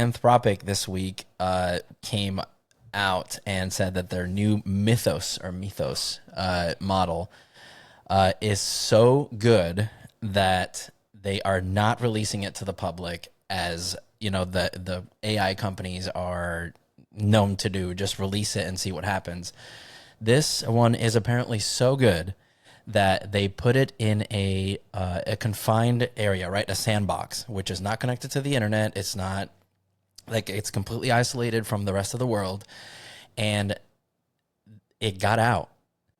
Anthropic this week came out and said that their new Mythos model is so good that they are not releasing it to the public, as you know the AI companies are known to do. Just release it and see what happens. This one is apparently so good that they put it in a confined area, right? A sandbox, which is not connected to the internet. It's not like it's completely isolated from the rest of the world, and it got out.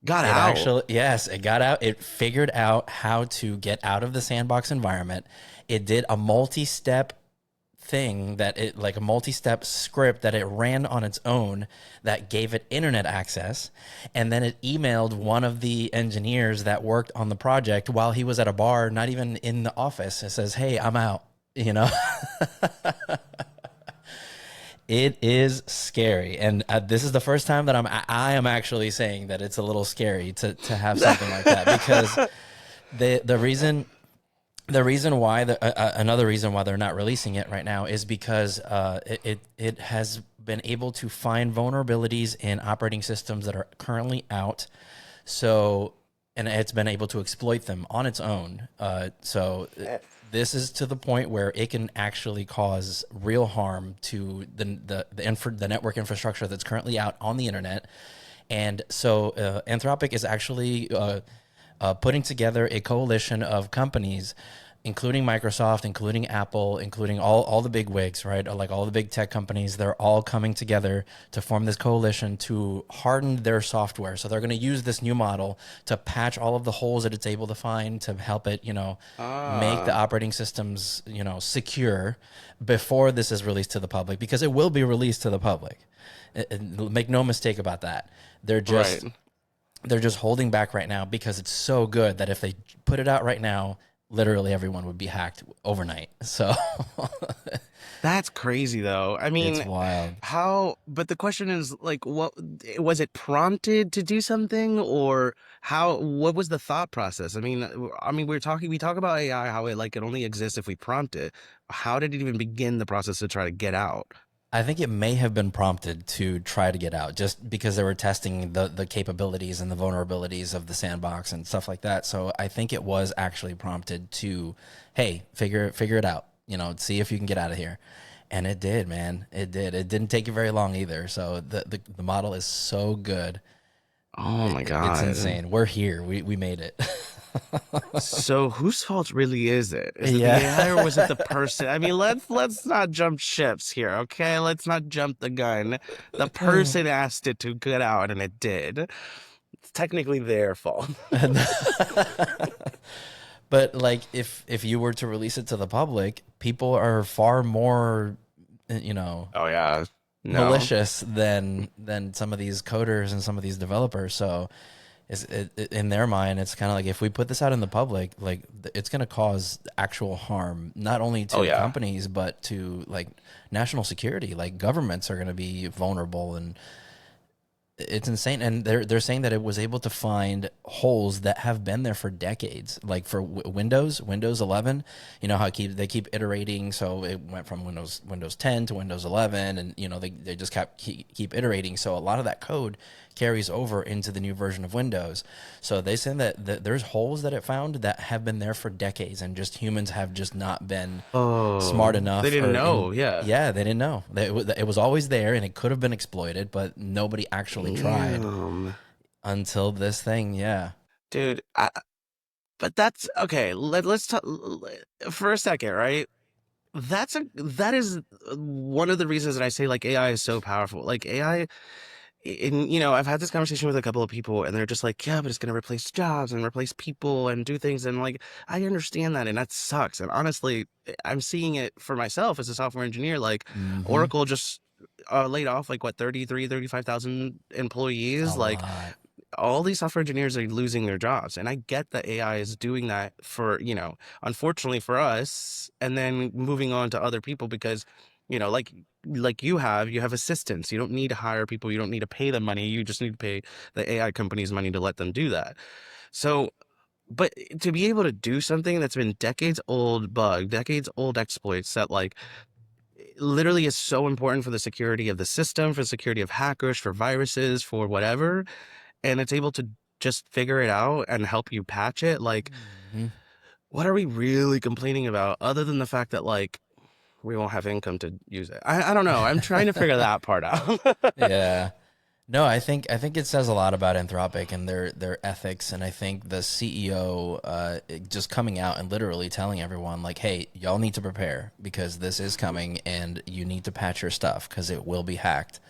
Got It out. actually, yes, it got out. It figured out how to get out of the sandbox environment. It did a multi-step thing that it like a multi-step script that it ran on its own that gave it internet access, and then it emailed one of the engineers that worked on the project while he was at a bar, not even in the office. It says, "Hey, I'm out," you know. It is scary, and this is the first time that I am actually saying that it's a little scary to have something like that, because the reason why another reason why they're not releasing it right now is because it has been able to find vulnerabilities in operating systems that are currently out, so and it's been able to exploit them on its own. So this is to the point where it can actually cause real harm to the network infrastructure that's currently out on the internet. And so Anthropic is actually putting together a coalition of companies, including Microsoft, including Apple, including all the big wigs, right? Like all the big tech companies, they're all coming together to form this coalition to harden their software. So they're going to use this new model to patch all of the holes that it's able to find to help it, make the Ah, operating systems, secure before this is released to the public, because it will be released to the public. Make no mistake about that. They're right. just they're just holding back right now because it's so good that if they put it out right now, literally everyone would be hacked overnight. So That's crazy though. I it's mean, wild. but the question is like, what was it prompted to do something, or what was the thought process? I mean, we talk about AI, how it only exists if we prompt it. How did it even begin the process to try to get out? I think it may have been prompted to try to get out just because they were testing the capabilities and the vulnerabilities of the sandbox and stuff like that. So I think it was actually prompted to, hey, figure it out, see if you can get out of here. And it did, man. It did. It didn't take you very long either. So the model is so good. Oh my It's God. insane. We're here. We made it. So whose fault really is it? Is it the Yeah. AI or was it the person? I mean, let's not jump ships here, okay? Let's not jump the gun. The person asked it to get out and it did. It's technically their fault. But like if you were to release it to the public, people are far more, you know, Oh yeah. No. malicious than some of these coders and some of these developers. So in their mind, it's kind of like if we put this out in the public, like it's going to cause actual harm, not only Oh to yeah. companies, but to like national security. Like governments are going to be vulnerable, and it's insane. And they're saying that it was able to find holes that have been there for decades, like for Windows 11. You know how they keep iterating, so it went from Windows 10 to Windows 11, and they just keep iterating. So a lot of that code carries over into the new version of Windows. So they say that there's holes that it found that have been there for decades, and just humans have just not been smart Oh, they enough, didn't or in know. Yeah. yeah, they didn't know. It was always there and it could have been exploited, but nobody actually tried Damn. until this thing. Yeah. Dude, but that's okay. Let's talk for a second, right? That is one of the reasons that I say like AI is so powerful. Like AI, and I've had this conversation with a couple of people, and they're just like, yeah, but it's gonna replace jobs and replace people and do things, and like I understand that, and that sucks. And honestly, I'm seeing it for myself as a software engineer. Like Mm-hmm. Oracle just laid off like what 35,000 A employees. Like lot. all these software engineers are losing their jobs. And I get that AI is doing that for, unfortunately for us, and then moving on to other people because, like you have assistants. You don't need to hire people. You don't need to pay them money. You just need to pay the AI companies money to let them do that. So, but to be able to do something that's been decades old exploits that like literally is so important for the security of the system, for the security of hackers, for viruses, for whatever, and it's able to just figure it out and help you patch it. Like, Mhm. what are we really complaining about other than the fact that like we won't have income to use it? I don't know. I'm trying to figure that part out. Yeah. No, I think it says a lot about Anthropic and their ethics, and I think the CEO just coming out and literally telling everyone like, "Hey, y'all need to prepare because this is coming, and you need to patch your stuff because it will be hacked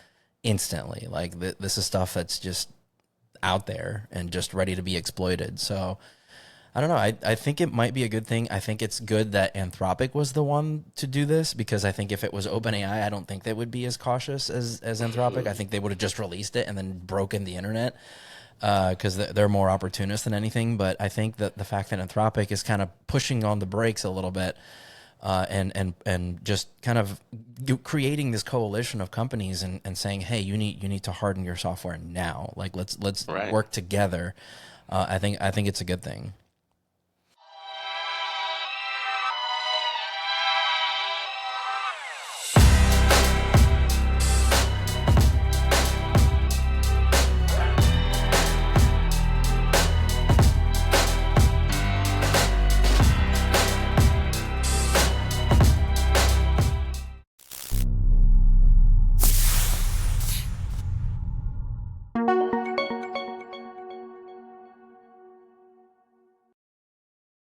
instantly. Like this is stuff that's just out there and just ready to be exploited." So I don't know. I think it might be a good thing. I think it's good that Anthropic was the one to do this because I think if it was OpenAI, I don't think they would be as cautious as Anthropic. I think they would have just released it and then broken the internet because they're more opportunist than anything. But I think that the fact that Anthropic is kind of pushing on the brakes a little bit and just kind of creating this coalition of companies and saying, hey, you need to harden your software now. Like let's Right. work together. I think it's a good thing.